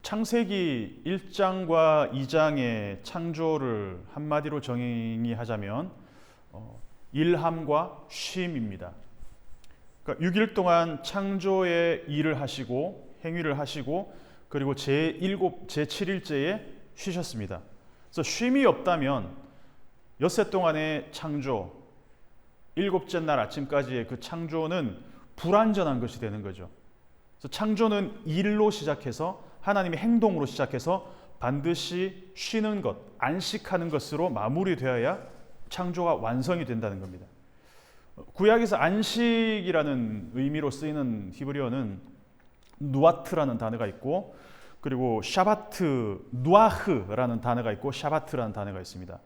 창세기 1장과 2장의 창조를 한마디로 정의하자면 일함과 쉼입니다. 그러니까 6일 동안 창조의 일을 하시고 행위를 하시고 그리고 제7일째에 쉬셨습니다. 그래서 쉼이 없다면 엿새 동안의 창조, 일곱째 날 아침까지의 그 창조는 불완전한 것이 되는 거죠. 그래서 창조는 일로 시작해서 하나님의 행동으로 시작해서 반드시 쉬는 것, 안식하는 것으로 마무리되어야 창조가 완성이 된다는 겁니다. 구약에서 안식이라는 의미로 쓰이는 히브리어는 누아트라는 단어가 있고 그리고 샤바트, 누아흐라는 단어가 있고 샤바트라는 단어가 있습니다.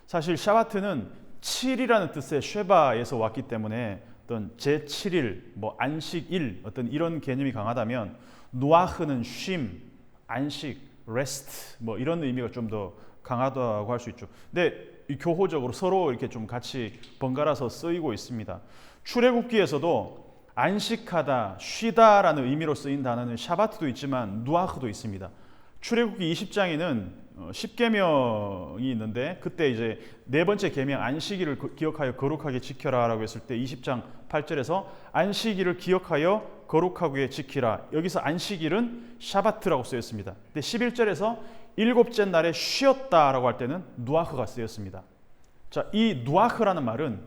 사실 샤바트는 7이라는 뜻의 쉐바에서 왔기 때문에 어떤 제7일, 안식일 어떤 이런 개념이 강하다면 누아흐는 쉼, 안식, 레스트 이런 의미가 좀 더 강하다고 할 수 있죠. 근데 교호적으로 서로 이렇게 좀 같이 번갈아서 쓰이고 있습니다. 출애굽기에서도 안식하다, 쉬다라는 의미로 쓰인 단어는 샤바트도 있지만 누아흐도 있습니다. 출애굽기 20장에는 10계명이 있는데 그때 이제 네 번째 계명 안식일을 기억하여 거룩하게 지켜라라고 했을 때 20장 8절에서 안식일을 기억하여 거룩하게 지키라. 여기서 안식일은 샤바트라고 쓰였습니다. 근데 11절에서 일곱째 날에 쉬었다라고 할 때는 누아흐가 쓰였습니다. 자, 이 누아흐라는 말은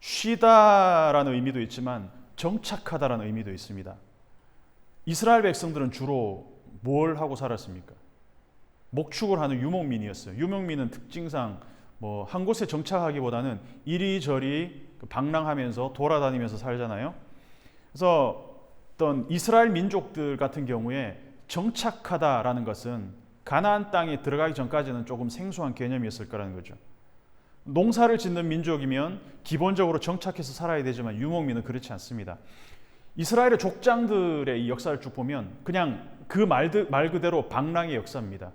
쉬다라는 의미도 있지만 정착하다라는 의미도 있습니다. 이스라엘 백성들은 주로 뭘 하고 살았습니까? 목축을 하는 유목민이었어요. 유목민은 특징상 한 곳에 정착하기보다는 이리저리 방랑하면서 돌아다니면서 살잖아요. 그래서 어떤 이스라엘 민족들 같은 경우에 정착하다라는 것은 가나안 땅에 들어가기 전까지는 조금 생소한 개념이었을 거라는 거죠. 농사를 짓는 민족이면 기본적으로 정착해서 살아야 되지만 유목민은 그렇지 않습니다. 이스라엘의 족장들의 이 역사를 쭉 보면 그냥 그 말 그대로 방랑의 역사입니다.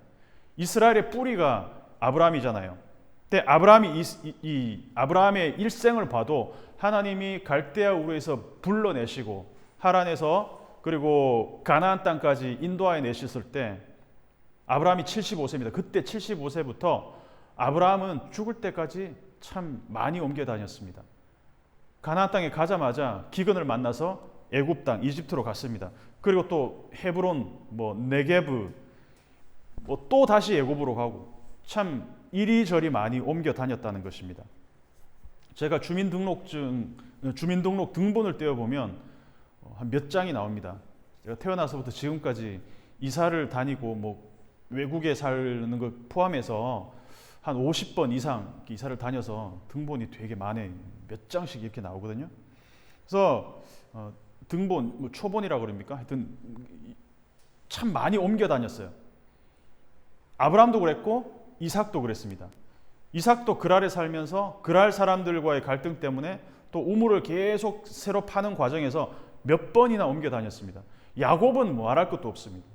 이스라엘의 뿌리가 아브라함이잖아요. 근데 아브라함의 일생을 봐도 하나님이 갈대아 우르에서 불러내시고 하란에서 그리고 가나안 땅까지 인도하여 내셨을 때 아브라함이 75세입니다. 그때 75세부터 아브라함은 죽을 때까지 참 많이 옮겨 다녔습니다. 가나안 땅에 가자마자 기근을 만나서 애굽 땅 이집트로 갔습니다. 그리고 또 헤브론, 네게브, 또 다시 애굽으로 가고 참 이리저리 많이 옮겨 다녔다는 것입니다. 제가 주민등록 등본을 떼어보면 한 몇 장이 나옵니다. 제가 태어나서부터 지금까지 이사를 다니고 외국에 사는 걸 포함해서 한 50번 이상 이사를 다녀서 등본이 되게 많아요. 몇 장씩 이렇게 나오거든요. 그래서 등본, 초본이라고 그럽니까? 하여튼 참 많이 옮겨 다녔어요. 아브라함도 그랬고 이삭도 그랬습니다. 이삭도 그랄에 살면서 그랄 사람들과의 갈등 때문에 또 우물을 계속 새로 파는 과정에서 몇 번이나 옮겨 다녔습니다. 야곱은 말할 것도 없습니다.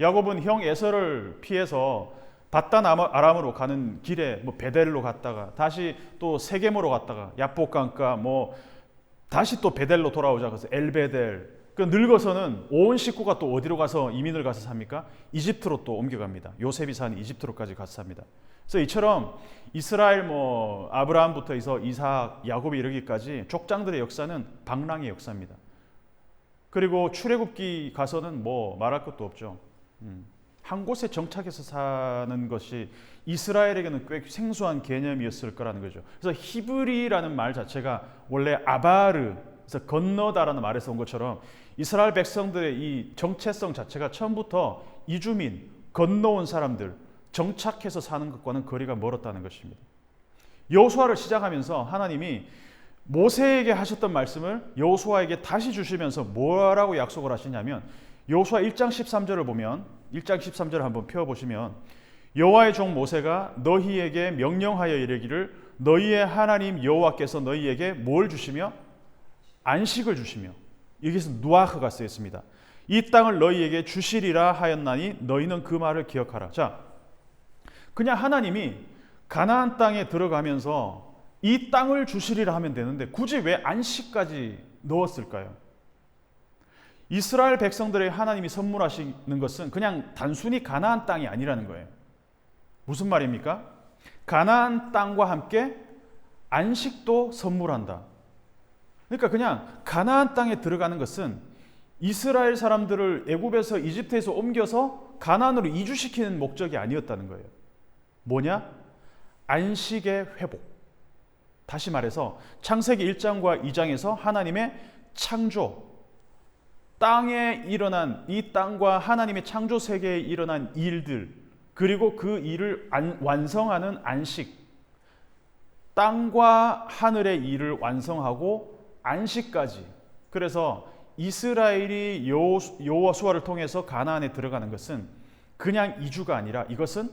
야곱은 형 에서를 피해서 바단 아람으로 가는 길에 베델로 갔다가 다시 또 세겜으로 갔다가 야복강가 다시 또 베델로 돌아오자 그래서 엘베델. 늙어서는 온 식구가 또 어디로 가서 이민을 가서 삽니까? 이집트로 또 옮겨갑니다. 요셉이 사는 이집트로까지 가서 삽니다. 그래서 이처럼 이스라엘 아브라함부터 해서 이삭, 야곱이 이르기까지 족장들의 역사는 방랑의 역사입니다. 그리고 출애굽기 가서는 말할 것도 없죠. 한 곳에 정착해서 사는 것이 이스라엘에게는 꽤 생소한 개념이었을 거라는 거죠. 그래서 히브리라는 말 자체가 원래 아바르, 그래서 건너다라는 말에서 온 것처럼 이스라엘 백성들의 이 정체성 자체가 처음부터 이주민, 건너온 사람들, 정착해서 사는 것과는 거리가 멀었다는 것입니다. 여호수아를 시작하면서 하나님이 모세에게 하셨던 말씀을 여호수아에게 다시 주시면서 뭐라고 약속을 하시냐면 여호수아 1장 13절을 보면 1장 13절을 한번 펴보시면 여호와의 종 모세가 너희에게 명령하여 이르기를 너희의 하나님 여호와께서 너희에게 뭘 주시며 안식을 주시며 여기서 누아흐가 쓰여 있습니다. 이 땅을 너희에게 주시리라 하였나니 너희는 그 말을 기억하라. 자, 그냥 하나님이 가나안 땅에 들어가면서 이 땅을 주시리라 하면 되는데 굳이 왜 안식까지 넣었을까요? 이스라엘 백성들에게 하나님이 선물하시는 것은 그냥 단순히 가나안 땅이 아니라는 거예요. 무슨 말입니까? 가나안 땅과 함께 안식도 선물한다. 그러니까 그냥 가나안 땅에 들어가는 것은 이스라엘 사람들을 애굽에서 이집트에서 옮겨서 가나안으로 이주시키는 목적이 아니었다는 거예요. 뭐냐? 안식의 회복. 다시 말해서 창세기 1장과 2장에서 하나님의 창조, 땅에 일어난 이 땅과 하나님의 창조 세계에 일어난 일들, 그리고 그 일을 완성하는 안식, 땅과 하늘의 일을 완성하고 안식까지. 그래서 이스라엘이 여호수아를 통해서 가나안에 들어가는 것은 그냥 이주가 아니라 이것은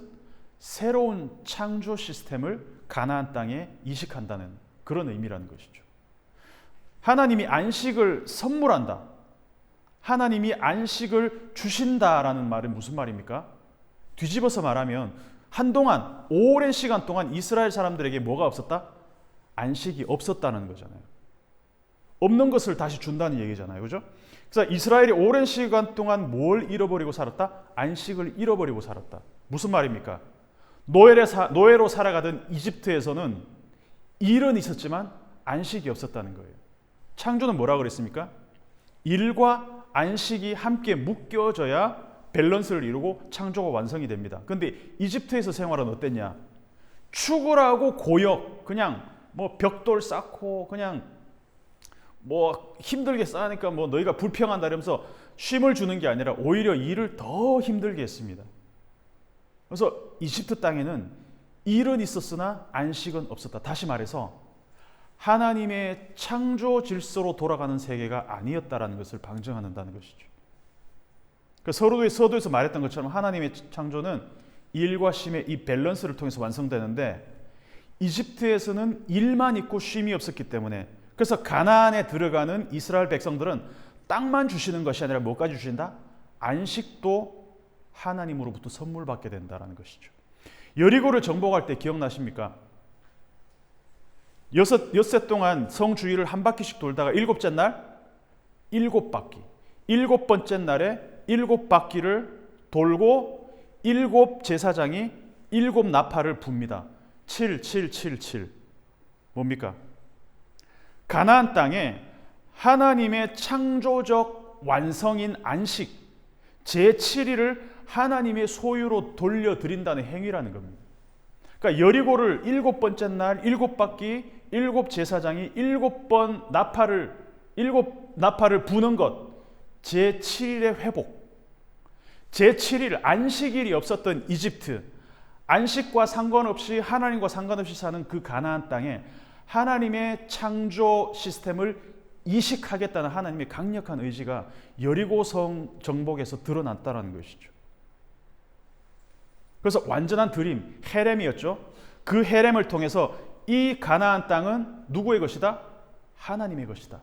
새로운 창조 시스템을 가나안 땅에 이식한다는 그런 의미라는 것이죠. 하나님이 안식을 선물한다. 하나님이 안식을 주신다라는 말은 무슨 말입니까? 뒤집어서 말하면 한동안 오랜 시간 동안 이스라엘 사람들에게 뭐가 없었다? 안식이 없었다는 거잖아요. 없는 것을 다시 준다는 얘기잖아요. 그죠? 그래서 이스라엘이 오랜 시간 동안 뭘 잃어버리고 살았다? 안식을 잃어버리고 살았다. 무슨 말입니까? 노예로 살아가던 이집트에서는 일은 있었지만 안식이 없었다는 거예요. 창조는 뭐라고 그랬습니까? 일과 안식이 함께 묶여져야 밸런스를 이루고 창조가 완성이 됩니다. 그런데 이집트에서 생활은 어땠냐? 축을하고 고역, 그냥 뭐 벽돌 쌓고 그냥 뭐 힘들게 쌓으니까 뭐 너희가 불평한다 이러면서 쉼을 주는 게 아니라 오히려 일을 더 힘들게 했습니다. 그래서 이집트 땅에는 일은 있었으나 안식은 없었다. 다시 말해서 하나님의 창조 질서로 돌아가는 세계가 아니었다라는 것을 방증한다는 것이죠. 서도에서 말했던 것처럼 하나님의 창조는 일과 쉼의 이 밸런스를 통해서 완성되는데 이집트에서는 일만 있고 쉼이 없었기 때문에 그래서 가나안에 들어가는 이스라엘 백성들은 땅만 주시는 것이 아니라 뭐까지 주신다? 안식도 하나님으로부터 선물 받게 된다는 것이죠. 여리고를 정복할 때 기억나십니까? 엿새 동안 성 주위를 한 바퀴씩 돌다가 일곱째 날 7바퀴, 7번째 날에 7바퀴를 돌고 7 제사장이 7 나팔을 붑니다. 7, 7, 7, 7. 뭡니까? 가나안 땅에 하나님의 창조적 완성인 안식, 제7일을 하나님의 소유로 돌려드린다는 행위라는 겁니다. 그러니까 여리고를 7번째 날 7바퀴 7 제사장이 7번 나팔을 부는 것, 제7일의 회복. 제7일 안식일이 없었던 이집트, 안식과 상관없이 하나님과 상관없이 사는 그 가나안 땅에 하나님의 창조 시스템을 이식하겠다는 하나님의 강력한 의지가 여리고성 정복에서 드러났다는 것이죠. 그래서 완전한 드림, 헤렘이었죠. 그 헤렘을 통해서 이 가나안 땅은 누구의 것이다? 하나님의 것이다.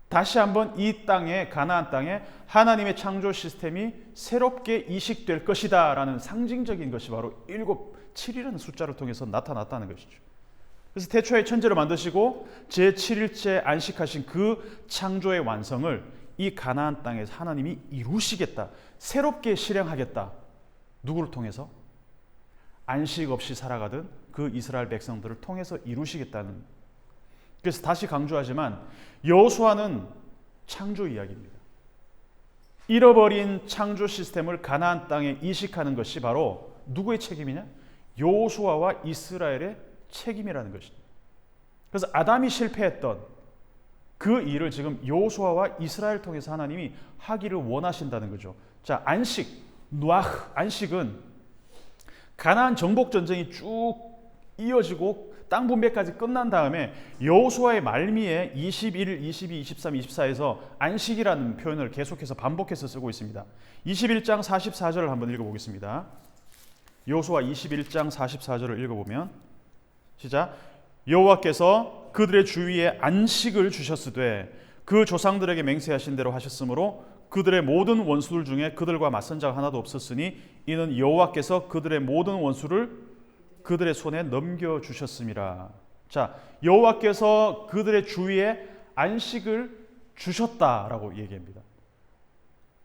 다시 한번 이 땅에, 가나안 땅에 하나님의 창조 시스템이 새롭게 이식될 것이다 라는 상징적인 것이 바로 7이라는 숫자를 통해서 나타났다는 것이죠. 그래서 태초에 천지를 만드시고 제7일째 안식하신 그 창조의 완성을 이 가나안 땅에서 하나님이 이루시겠다, 새롭게 실행하겠다. 누구를 통해서? 안식 없이 살아가던 그 이스라엘 백성들을 통해서 이루시겠다는. 그래서 다시 강조하지만 여호수아는 창조 이야기입니다. 잃어버린 창조 시스템을 가나안 땅에 이식하는 것이 바로 누구의 책임이냐? 여호수아와 이스라엘의 책임이라는 것입니다. 그래서 아담이 실패했던 그 일을 지금 여호수아와 이스라엘 통해서 하나님이 하기를 원하신다는 거죠. 자, 안식, 누아흐, 안식은 가나안 정복 전쟁이 쭉 이어지고 땅 분배까지 끝난 다음에 여호수아의 말미에 21, 22, 23, 24에서 안식이라는 표현을 계속해서 반복해서 쓰고 있습니다. 21장 44절을 한번 읽어보겠습니다. 여호수아 21장 44절을 읽어보면 시작. 여호와께서 그들의 주위에 안식을 주셨으되 그 조상들에게 맹세하신 대로 하셨으므로 그들의 모든 원수들 중에 그들과 맞선 자가 하나도 없었으니 이는 여호와께서 그들의 모든 원수를 그들의 손에 넘겨주셨음이라. 자, 여호와께서 그들의 주위에 안식을 주셨다라고 얘기합니다.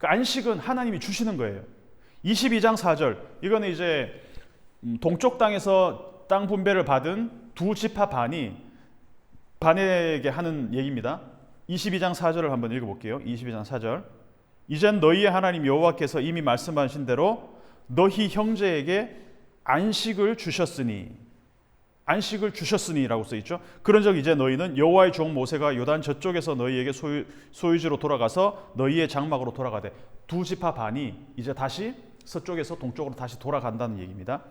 그 안식은 하나님이 주시는 거예요. 22장 4절. 이거는 이제 동쪽 땅에서 땅 분배를 받은 두 지파 반에게 하는 얘기입니다. 22장 4절을 한번 읽어볼게요. 22장 4절. 이젠 너희의 하나님 여호와께서 이미 말씀하신 대로 너희 형제에게 안식을 주셨으니라고 써 있죠. 그런즉 이제 너희는 여호와의 종 모세가 요단 저쪽에서 너희에게 소유지로 돌아가서 너희의 장막으로 돌아가되, 두 지파 반이 이제 다시 서쪽에서 동쪽으로 다시 돌아간다는 얘기입니다.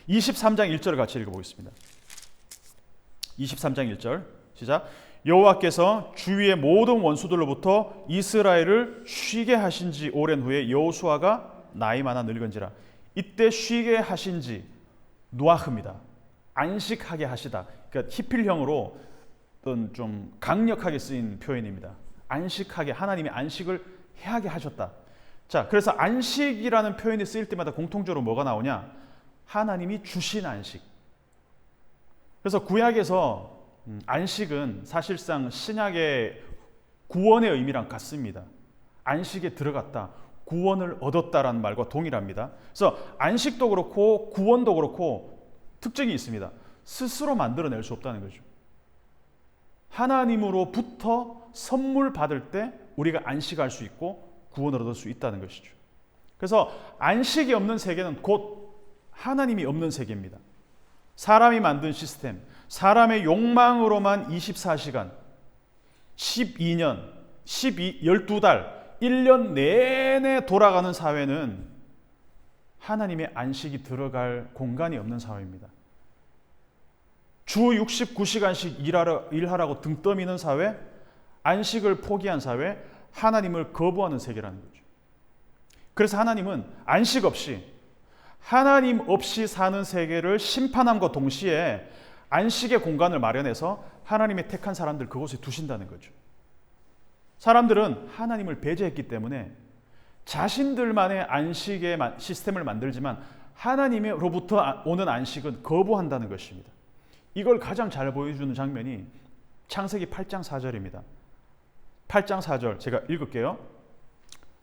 23장 1절을 같이 읽어보겠습니다. 23장 1절 시작. 여호와께서 주위의 모든 원수들로부터 이스라엘을 쉬게 하신 지 오랜 후에 여호수아가 나이 많아 늙은지라. 이때 쉬게 하신 지 누아흐입니다. 안식하게 하시다. 그러니까 히필형으로 어떤 좀 강력하게 쓰인 표현입니다. 안식하게, 하나님이 안식을 해하게 하셨다. 자, 그래서 안식이라는 표현이 쓰일 때마다 공통적으로 뭐가 나오냐? 하나님이 주신 안식. 그래서 구약에서 안식은 사실상 신약의 구원의 의미랑 같습니다. 안식에 들어갔다, 구원을 얻었다라는 말과 동일합니다. 그래서 안식도 그렇고 구원도 그렇고 특징이 있습니다. 스스로 만들어낼 수 없다는 거죠. 하나님으로부터 선물 받을 때 우리가 안식할 수 있고 구원을 얻을 수 있다는 것이죠. 그래서 안식이 없는 세계는 곧 하나님이 없는 세계입니다. 사람이 만든 시스템, 사람의 욕망으로만 24시간, 12년, 12달, 1년 내내 돌아가는 사회는 하나님의 안식이 들어갈 공간이 없는 사회입니다. 주 69시간씩 일하라고 등 떠미는 사회, 안식을 포기한 사회, 하나님을 거부하는 세계라는 거죠. 그래서 하나님은 안식 없이, 하나님 없이 사는 세계를 심판함과 동시에 안식의 공간을 마련해서 하나님의 택한 사람들 그곳에 두신다는 거죠. 사람들은 하나님을 배제했기 때문에 자신들만의 안식의 시스템을 만들지만 하나님으로부터 오는 안식은 거부한다는 것입니다. 이걸 가장 잘 보여주는 장면이 창세기 8장 4절입니다. 8장 4절 제가 읽을게요.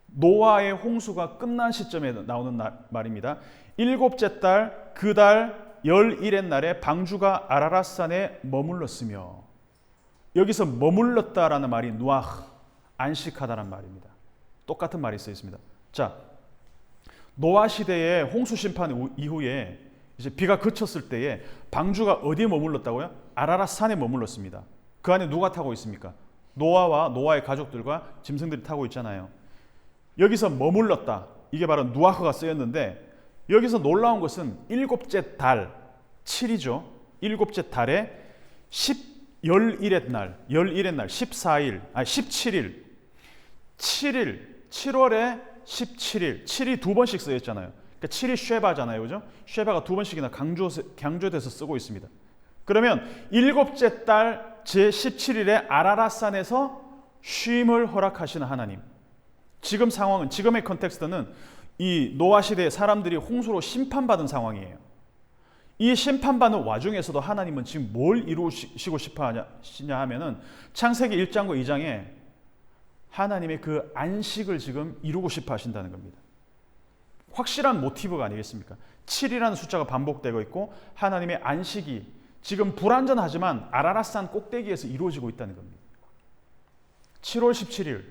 노아의 홍수가 끝난 시점에 나오는 말입니다. 일곱째 달 그 달 11의 날에 방주가 아라랏산에 머물렀으며, 여기서 머물렀다라는 말이 누아흐, 안식하다라는 말입니다. 똑같은 말이 써 있습니다. 자, 노아 시대의 홍수 심판 이후에 이제 비가 그쳤을 때에 방주가 어디에 머물렀다고요? 아라랏산에 머물렀습니다. 그 안에 누가 타고 있습니까? 노아와 노아의 가족들과 짐승들이 타고 있잖아요. 여기서 머물렀다. 이게 바로 누아흐가 쓰였는데, 여기서 놀라운 것은 일곱째 달, 7이죠. 일곱째 달에 11의 날, 17일, 7월에 17일, 7이 두 번씩 쓰였잖아요. 그러니까 7이 쉐바잖아요. 그죠? 쉐바가 두 번씩이나 강조돼서 쓰고 있습니다. 그러면 일곱째 달 제17일에 아라랏산에서 쉼을 허락하시는 하나님. 지금 상황은, 지금의 컨텍스트는 이 노아 시대의 사람들이 홍수로 심판받은 상황이에요. 이 심판받는 와중에서도 하나님은 지금 뭘 이루시고 싶어 하시냐 하면은 창세기 1장과 2장에 하나님의 그 안식을 지금 이루고 싶어 하신다는 겁니다. 확실한 모티브가 아니겠습니까? 7이라는 숫자가 반복되고 있고 하나님의 안식이 지금 불완전하지만 아라랏산 꼭대기에서 이루어지고 있다는 겁니다. 7월 17일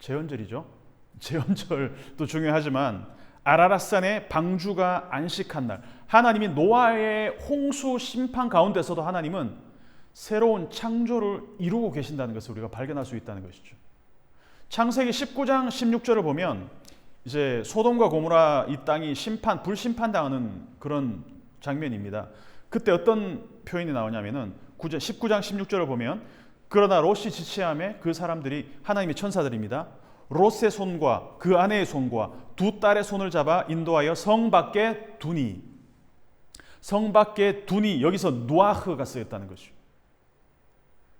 제헌절이죠. 제헌절도 중요하지만 아라랏산의 방주가 안식한 날, 하나님이 노아의 홍수 심판 가운데서도 하나님은 새로운 창조를 이루고 계신다는 것을 우리가 발견할 수 있다는 것이죠. 창세기 19장 16절을 보면 이제 소돔과 고모라 이 땅이 불심판당하는 그런 장면입니다. 그때 어떤 표현이 나오냐면은 19장 16절을 보면, 그러나 롯이 지체함에 그 사람들이, 하나님의 천사들입니다, 롯의 손과 그 아내의 손과 두 딸의 손을 잡아 인도하여 성 밖에 두니. 성 밖에 두니, 여기서 누아흐가 쓰였다는 것이죠.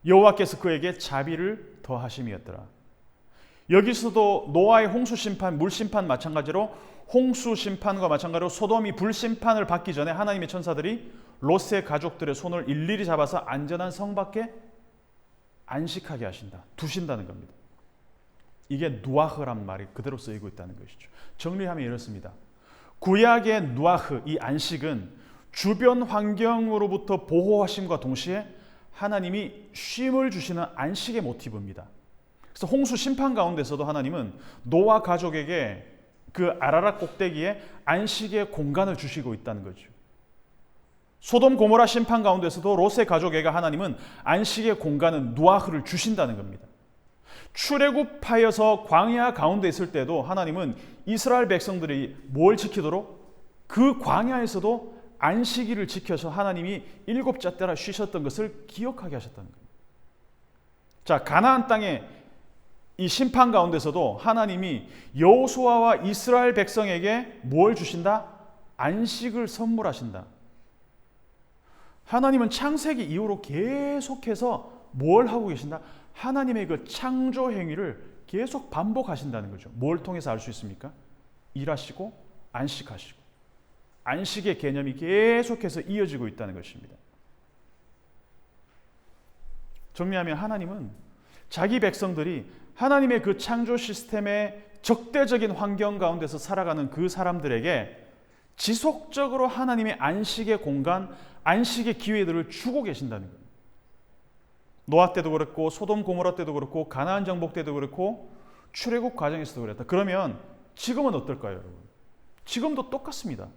여호와께서 그에게 자비를 더하심이었더라. 여기서도 노아의 홍수 심판, 물 심판 마찬가지로, 홍수 심판과 마찬가지로 소돔이 불심판을 받기 전에 하나님의 천사들이 롯의 가족들의 손을 일일이 잡아서 안전한 성 밖에 안식하게 하신다, 두신다는 겁니다. 이게 누아흐란 말이 그대로 쓰이고 있다는 것이죠. 정리하면 이렇습니다. 구약의 누아흐, 이 안식은 주변 환경으로부터 보호하심과 동시에 하나님이 쉼을 주시는 안식의 모티브입니다. 그래서 홍수 심판 가운데서도 하나님은 노아 가족에게 그 아라랏 꼭대기에 안식의 공간을 주시고 있다는 거죠. 소돔 고모라 심판 가운데서도 롯의 가족에게 하나님은 안식의 공간은 누아흐를 주신다는 겁니다. 출애굽하여서 광야 가운데 있을 때도 하나님은 이스라엘 백성들이 뭘 지키도록 그 광야에서도 안식일을 지켜서 하나님이 일곱째 때라 쉬셨던 것을 기억하게 하셨다는 겁니다. 자, 가나안 땅에 이 심판 가운데서도 하나님이 여호수아와 이스라엘 백성에게 뭘 주신다? 안식을 선물하신다. 하나님은 창세기 이후로 계속해서 뭘 하고 계신다? 하나님의 그 창조 행위를 계속 반복하신다는 거죠. 뭘 통해서 알 수 있습니까? 일하시고 안식하시고 안식의 개념이 계속해서 이어지고 있다는 것입니다. 정리하면 하나님은 자기 백성들이 하나님의 그 창조 시스템의 적대적인 환경 가운데서 살아가는 그 사람들에게 지속적으로 하나님의 안식의 공간, 안식의 기회들을 주고 계신다는 거예요. 노아 때도 그렇고 소돔 고모라 때도 그렇고 가나안 정복 때도 그렇고 출애굽 과정에서도 그랬다. 그러면 지금은 어떨까요, 여러분? 지금도 똑같습니다.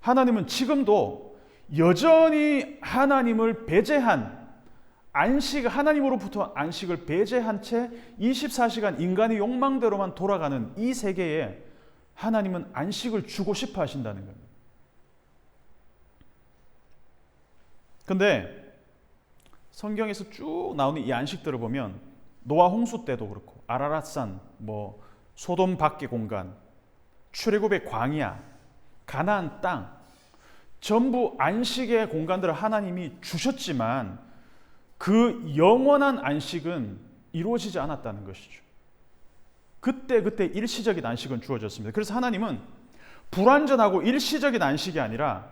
하나님은 지금도 여전히 하나님을 배제한 하나님으로부터 안식을 배제한 채 24시간 인간의 욕망대로만 돌아가는 이 세계에 하나님은 안식을 주고 싶어 하신다는 겁니다. 그런데 성경에서 쭉 나오는 이 안식들을 보면 노아 홍수 때도 그렇고 아라랏산, 소돔 밖의 공간, 출애굽의 광야, 가나안 땅 전부 안식의 공간들을 하나님이 주셨지만 그 영원한 안식은 이루어지지 않았다는 것이죠. 그때 일시적인 안식은 주어졌습니다. 그래서 하나님은 불완전하고 일시적인 안식이 아니라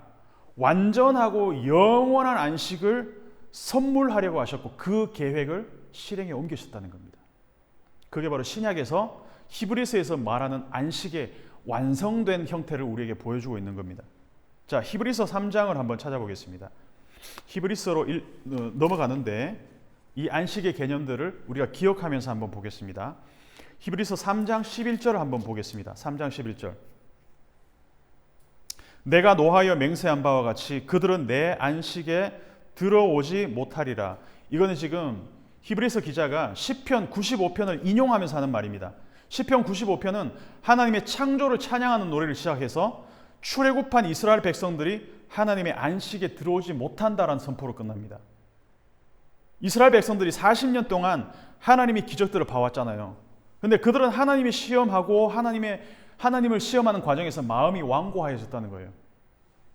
완전하고 영원한 안식을 선물하려고 하셨고 그 계획을 실행에 옮기셨다는 겁니다. 그게 바로 신약에서 히브리서에서 말하는 안식의 완성된 형태를 우리에게 보여주고 있는 겁니다. 자, 히브리서 3장을 한번 찾아보겠습니다. 히브리서로 넘어가는데 이 안식의 개념들을 우리가 기억하면서 한번 보겠습니다. 히브리서 3장 11절을 한번 보겠습니다. 3장 11절. 내가 노하여 맹세한 바와 같이 그들은 내 안식에 들어오지 못하리라. 이거는 지금 히브리서 기자가 시편 95편을 인용하면서 하는 말입니다. 시편 95편은 하나님의 창조를 찬양하는 노래를 시작해서 출애굽한 이스라엘 백성들이 하나님의 안식에 들어오지 못한다라는 선포로 끝납니다. 이스라엘 백성들이 40년 동안 하나님의 기적들을 봐왔잖아요. 그런데 그들은 하나님이 시험하고 하나님을 시험하는 과정에서 마음이 완고하여졌다는 거예요.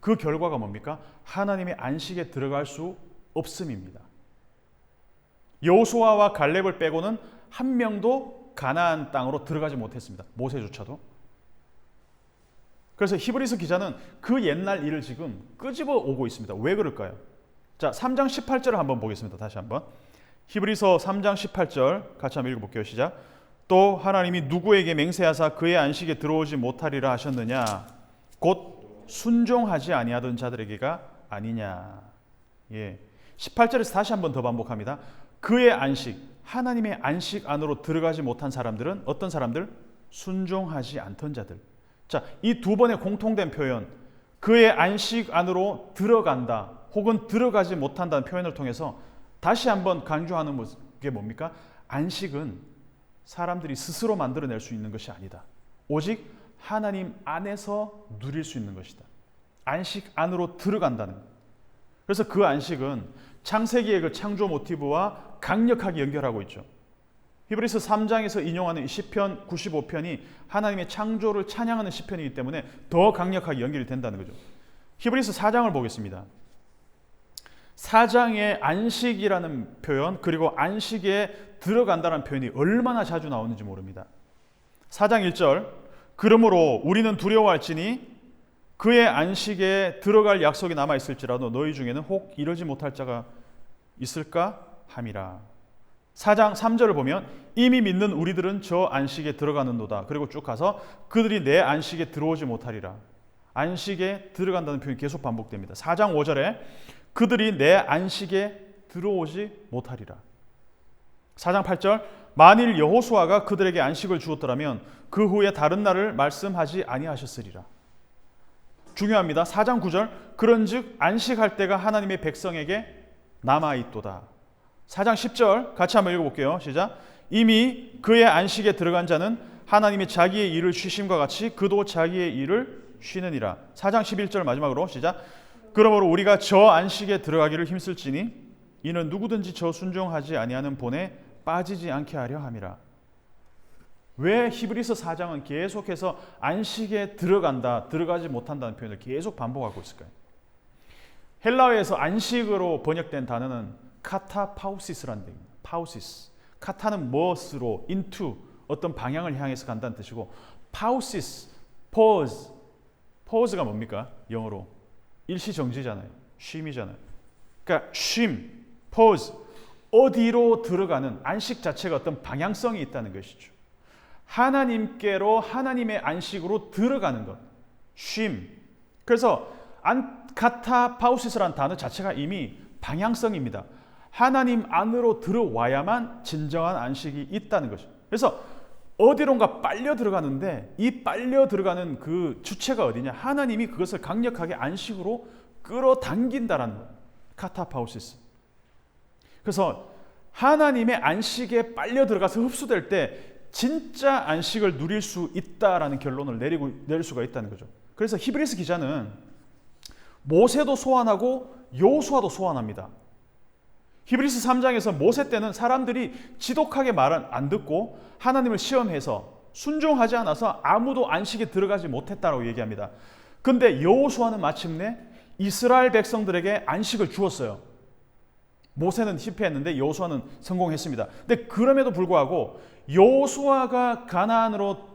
그 결과가 뭡니까? 하나님의 안식에 들어갈 수 없음입니다. 여호수아와 갈렙을 빼고는 한 명도 가나안 땅으로 들어가지 못했습니다. 모세조차도. 그래서 히브리서 기자는 그 옛날 일을 지금 끄집어 오고 있습니다. 왜 그럴까요? 자, 3장 18절을 한번 보겠습니다. 다시 한번. 히브리서 3장 18절 같이 한번 읽어볼게요. 시작. 또 하나님이 누구에게 맹세하사 그의 안식에 들어오지 못하리라 하셨느냐? 곧 순종하지 아니하던 자들에게가 아니냐. 예. 18절에서 다시 한번 더 반복합니다. 그의 안식, 하나님의 안식 안으로 들어가지 못한 사람들은 어떤 사람들? 순종하지 않던 자들. 자, 이 두 번의 공통된 표현, 그의 안식 안으로 들어간다 혹은 들어가지 못한다는 표현을 통해서 다시 한번 강조하는 게 뭡니까? 안식은 사람들이 스스로 만들어낼 수 있는 것이 아니다. 오직 하나님 안에서 누릴 수 있는 것이다. 안식 안으로 들어간다는 것. 그래서 그 안식은 창세기의 그 창조 모티브와 강력하게 연결하고 있죠. 히브리서 3장에서 인용하는 이 시편 95편이 하나님의 창조를 찬양하는 시편이기 때문에 더 강력하게 연결이 된다는 거죠. 히브리서 4장을 보겠습니다. 4장의 안식이라는 표현 그리고 안식에 들어간다는 표현이 얼마나 자주 나오는지 모릅니다. 4장 1절 그러므로 우리는 두려워할지니 그의 안식에 들어갈 약속이 남아있을지라도 너희 중에는 혹 이러지 못할 자가 있을까 함이라. 4장 3절을 보면 이미 믿는 우리들은 저 안식에 들어가는도다. 그리고 쭉 가서 그들이 내 안식에 들어오지 못하리라. 안식에 들어간다는 표현이 계속 반복됩니다. 4장 5절에 그들이 내 안식에 들어오지 못하리라. 4장 8절 만일 여호수아가 그들에게 안식을 주었더라면 그 후에 다른 날을 말씀하지 아니하셨으리라. 중요합니다. 4장 9절 그런즉 안식할 때가 하나님의 백성에게 남아있도다. 4장 10절 같이 한번 읽어볼게요. 시작. 이미 그의 안식에 들어간 자는 하나님이 자기의 일을 쉬심과 같이 그도 자기의 일을 쉬느니라. 4장 11절 마지막으로 시작. 그러므로 우리가 저 안식에 들어가기를 힘쓸지니 이는 누구든지 저 순종하지 아니하는 본에 빠지지 않게 하려 함이라. 왜 히브리서 4장은 계속해서 안식에 들어간다, 들어가지 못한다는 표현을 계속 반복하고 있을까요? 헬라어에서 안식으로 번역된 단어는 카타파우시스라는 뜻입니다. 파우시스. 카타는 무엇으로, into, 어떤 방향을 향해서 간다는 뜻이고, 파우시스, pause. pause가 뭡니까? 영어로. 일시정지잖아요. 쉼이잖아요. 그러니까 쉼, pause. 어디로 들어가는 안식 자체가 어떤 방향성이 있다는 것이죠. 하나님께로 하나님의 안식으로 들어가는 것. 쉼. 그래서 카타파우시스라는 단어 자체가 이미 방향성입니다. 하나님 안으로 들어와야만 진정한 안식이 있다는 것이죠. 그래서 어디론가 빨려 들어가는데 이 빨려 들어가는 그 주체가 어디냐? 하나님이 그것을 강력하게 안식으로 끌어당긴다라는 거예요. 카타파우시스. 그래서 하나님의 안식에 빨려 들어가서 흡수될 때 진짜 안식을 누릴 수 있다라는 결론을 내릴 수가 있다는 거죠. 그래서 히브리서 기자는 모세도 소환하고 여호수아도 소환합니다. 히브리서 3장에서 모세 때는 사람들이 지독하게 말은 안 듣고 하나님을 시험해서 순종하지 않아서 아무도 안식에 들어가지 못했다고 얘기합니다. 그런데 여호수아는 마침내 이스라엘 백성들에게 안식을 주었어요. 모세는 실패했는데 여호수아는 성공했습니다. 근데 그럼에도 불구하고 여호수아가 가나안으로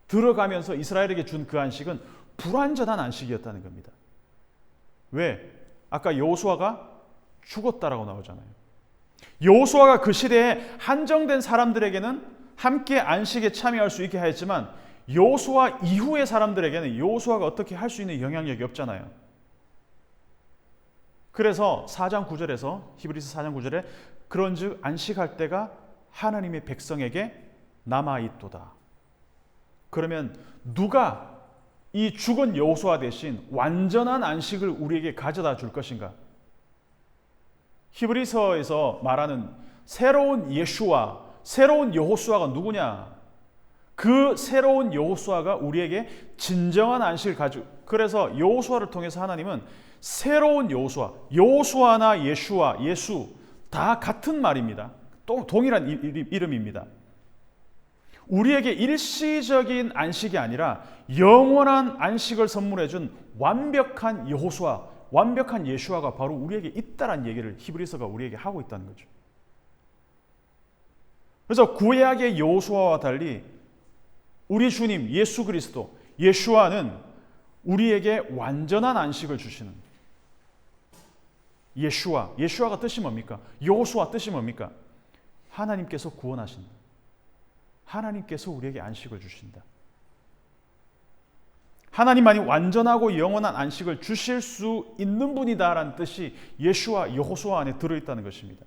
들어가면서 이스라엘에게 준 그 안식은 불완전한 안식이었다는 겁니다. 왜? 아까 여호수아가 죽었다라고 나오잖아요. 여호수아가 그 시대에 한정된 사람들에게는 함께 안식에 참여할 수 있게 하였지만 여호수아 이후의 사람들에게는 여호수아가 어떻게 할 수 있는 영향력이 없잖아요. 그래서 4장 9절에서 히브리서 4장 9절에 그런즉 안식할 때가 하나님의 백성에게 남아있도다. 그러면 누가 이 죽은 여호수아 대신 완전한 안식을 우리에게 가져다 줄 것인가? 히브리서에서 말하는 새로운 예수와 새로운 여호수아가 누구냐? 그 새로운 여호수아가 우리에게 진정한 안식을 가지고, 그래서 여호수아를 통해서 하나님은 새로운 여호수아, 여호수아나 예수와 예수 다 같은 말입니다. 또 동일한 이름입니다. 우리에게 일시적인 안식이 아니라 영원한 안식을 선물해 준 완벽한 여호수아, 완벽한 예수아가 바로 우리에게 있다라는 얘기를 히브리서가 우리에게 하고 있다는 거죠. 그래서 구약의 여호수아와 달리 우리 주님 예수 그리스도, 예수아는 우리에게 완전한 안식을 주시는 예수아, 예수아가 뜻이 뭡니까? 여호수아 뜻이 뭡니까? 하나님께서 구원하신다. 하나님께서 우리에게 안식을 주신다. 하나님만이 완전하고 영원한 안식을 주실 수 있는 분이다라는 뜻이 예수아, 여호수아 안에 들어있다는 것입니다.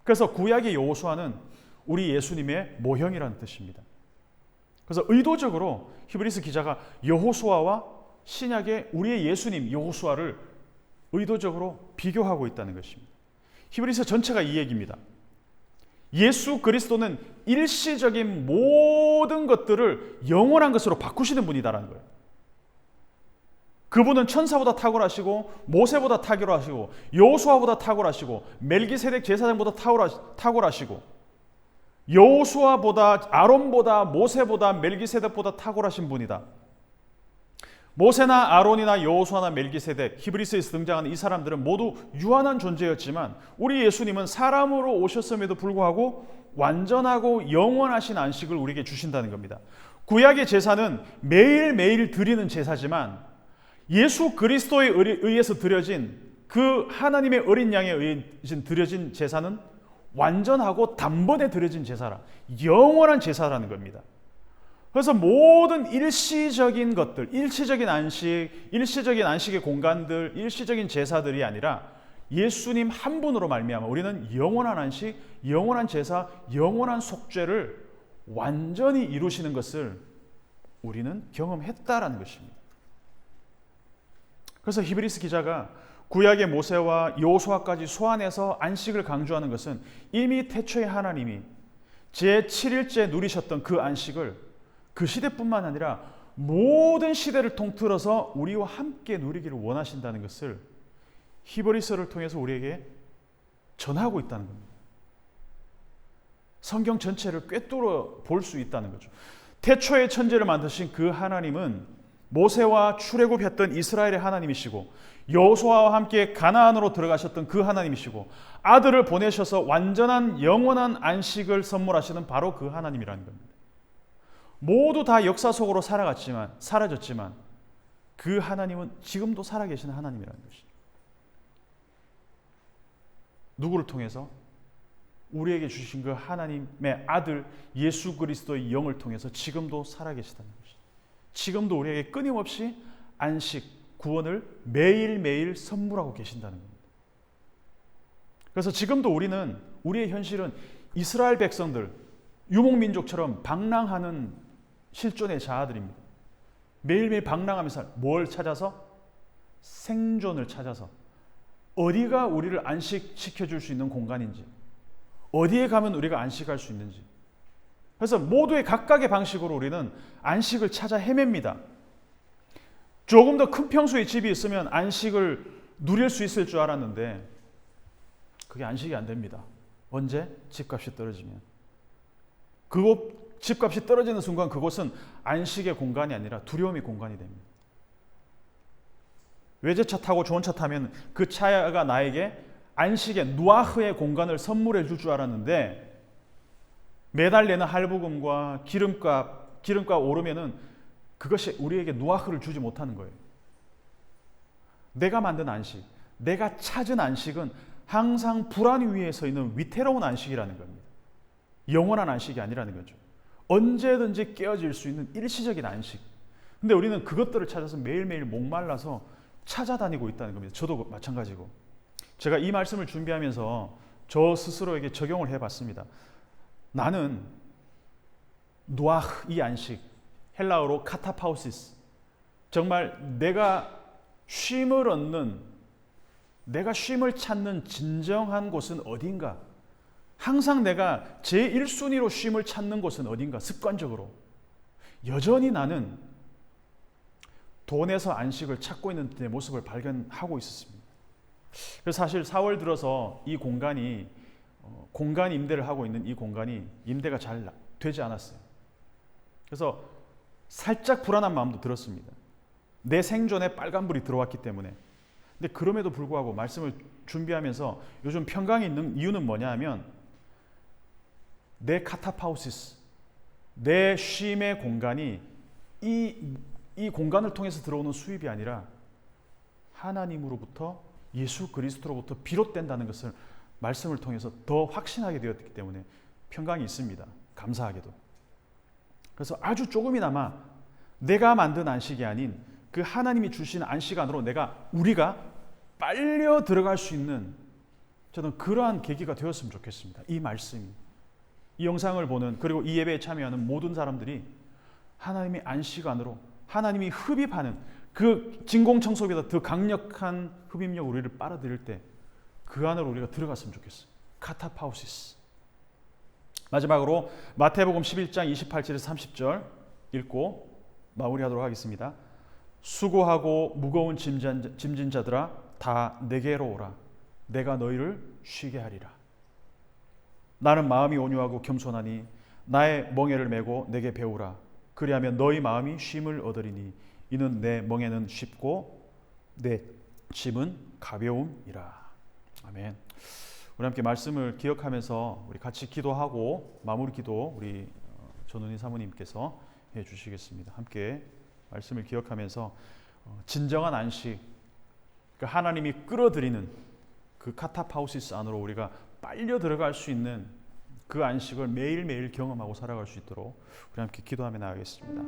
그래서 구약의 여호수아는 우리 예수님의 모형이라는 뜻입니다. 그래서 의도적으로 히브리서 기자가 여호수아와 신약의 우리의 예수님 여호수아를 의도적으로 비교하고 있다는 것입니다. 히브리서 전체가 이 얘기입니다. 예수 그리스도는 일시적인 모든 것들을 영원한 것으로 바꾸시는 분이다라는 거예요. 그분은 천사보다 탁월하시고 모세보다 탁월하시고 여호수아보다 탁월하시고 멜기세덱 제사장보다 탁월하시고 여호수아보다 아론보다 모세보다 멜기세덱보다 탁월하신 분이다. 모세나 아론이나 여호수아나 멜기세덱, 히브리서에서 등장하는 이 사람들은 모두 유한한 존재였지만 우리 예수님은 사람으로 오셨음에도 불구하고 완전하고 영원하신 안식을 우리에게 주신다는 겁니다. 구약의 제사는 매일매일 드리는 제사지만 예수 그리스도에 의해서 드려진 그 하나님의 어린 양에 의해 드려진 제사는 완전하고 단번에 드려진 제사라. 영원한 제사라는 겁니다. 그래서 모든 일시적인 것들, 일시적인 안식의 공간들, 일시적인 제사들이 아니라 예수님 한 분으로 말미암아 우리는 영원한 안식, 영원한 제사, 영원한 속죄를 완전히 이루시는 것을 우리는 경험했다라는 것입니다. 그래서 히브리서 기자가 구약의 모세와 여호수아까지 소환해서 안식을 강조하는 것은 이미 태초에 하나님이 제7일째 누리셨던 그 안식을 그 시대뿐만 아니라 모든 시대를 통틀어서 우리와 함께 누리기를 원하신다는 것을 히브리서를 통해서 우리에게 전하고 있다는 겁니다. 성경 전체를 꿰뚫어 볼 수 있다는 거죠. 태초에 천지를 만드신 그 하나님은 모세와 출애굽했던 이스라엘의 하나님이시고 여호수아와 함께 가나안으로 들어가셨던 그 하나님이시고 아들을 보내셔서 완전한 영원한 안식을 선물하시는 바로 그 하나님이라는 겁니다. 모두 다 역사 속으로 사라졌지만 그 하나님은 지금도 살아계시는 하나님이라는 것이죠. 누구를 통해서? 우리에게 주신 그 하나님의 아들 예수 그리스도의 영을 통해서 지금도 살아계시다는 것이죠. 지금도 우리에게 끊임없이 안식, 구원을 매일매일 선물하고 계신다는 겁니다. 그래서 지금도 우리의 현실은 이스라엘 백성들, 유목민족처럼 방랑하는 실존의 자아들입니다. 매일매일 방랑하면서 뭘 찾아서? 생존을 찾아서 어디가 우리를 안식시켜줄 수 있는 공간인지, 어디에 가면 우리가 안식할 수 있는지. 그래서 모두의 각각의 방식으로 우리는 안식을 찾아 헤맵니다. 조금 더 큰 평수의 집이 있으면 안식을 누릴 수 있을 줄 알았는데 그게 안식이 안 됩니다. 언제? 집값이 떨어지면. 집값이 떨어지는 순간 그곳은 안식의 공간이 아니라 두려움의 공간이 됩니다. 외제차 타고 좋은 차 타면 그 차가 나에게 안식의 누아흐의 공간을 선물해 줄 줄 알았는데 매달 내는 할부금과 기름값 오르면은 그것이 우리에게 누아흐를 주지 못하는 거예요. 내가 만든 안식, 내가 찾은 안식은 항상 불안 위에 서 있는 위태로운 안식이라는 겁니다. 영원한 안식이 아니라는 거죠. 언제든지 깨어질 수 있는 일시적인 안식. 근데 우리는 그것들을 찾아서 매일매일 목말라서 찾아다니고 있다는 겁니다. 저도 마찬가지고. 제가 이 말씀을 준비하면서 저 스스로에게 적용을 해봤습니다. 나는 누아흐, 이 안식, 헬라어로 카타파우시스, 정말 내가 쉼을 얻는, 내가 쉼을 찾는 진정한 곳은 어딘가, 항상 내가 제1순위로 쉼을 찾는 곳은 어딘가, 습관적으로 여전히 나는 돈에서 안식을 찾고 있는 내 모습을 발견하고 있었습니다. 그래서 사실 4월 들어서 이 공간 임대를 하고 있는 이 공간이 임대가 잘 되지 않았어요. 그래서 살짝 불안한 마음도 들었습니다. 내 생존에 빨간불이 들어왔기 때문에. 근데 그럼에도 불구하고 말씀을 준비하면서 요즘 평강이 있는 이유는 뭐냐 하면 내 카타파우시스, 내 쉼의 공간이 이 공간을 통해서 들어오는 수입이 아니라 하나님으로부터, 예수 그리스도로부터 비롯된다는 것을 말씀을 통해서 더 확신하게 되었기 때문에 평강이 있습니다. 감사하게도. 그래서 아주 조금이나마 내가 만든 안식이 아닌 그 하나님이 주신 안식 안으로 우리가 빨려 들어갈 수 있는 저는 그러한 계기가 되었으면 좋겠습니다. 이 말씀이, 이 영상을 보는, 그리고 이 예배에 참여하는 모든 사람들이 하나님의 안식 안으로, 하나님이 흡입하는 그 진공청소기보다 더 강력한 흡입력 우리를 빨아들일 때 그 안으로 우리가 들어갔으면 좋겠어요. 카타파우시스. 마지막으로 마태복음 11장 28절에서 30절 읽고 마무리하도록 하겠습니다. 수고하고 무거운 짐진 자들아 다 내게로 오라. 내가 너희를 쉬게 하리라. 나는 마음이 온유하고 겸손하니 나의 멍에를 메고 내게 배우라. 그리하면 너희 마음이 쉼을 얻으리니 이는 내 멍에는 쉽고 내 짐은 가벼움이라. 아멘. 우리 함께 말씀을 기억하면서 우리 같이 기도하고 마무리 기도 우리 전은희 사모님께서 해 주시겠습니다. 함께 말씀을 기억하면서 진정한 안식, 하나님이 끌어들이는 그 카타파우시스 안으로 우리가 빨려 들어갈 수 있는 그 안식을 매일매일 경험하고 살아갈 수 있도록 우리 함께 기도하며 나가겠습니다.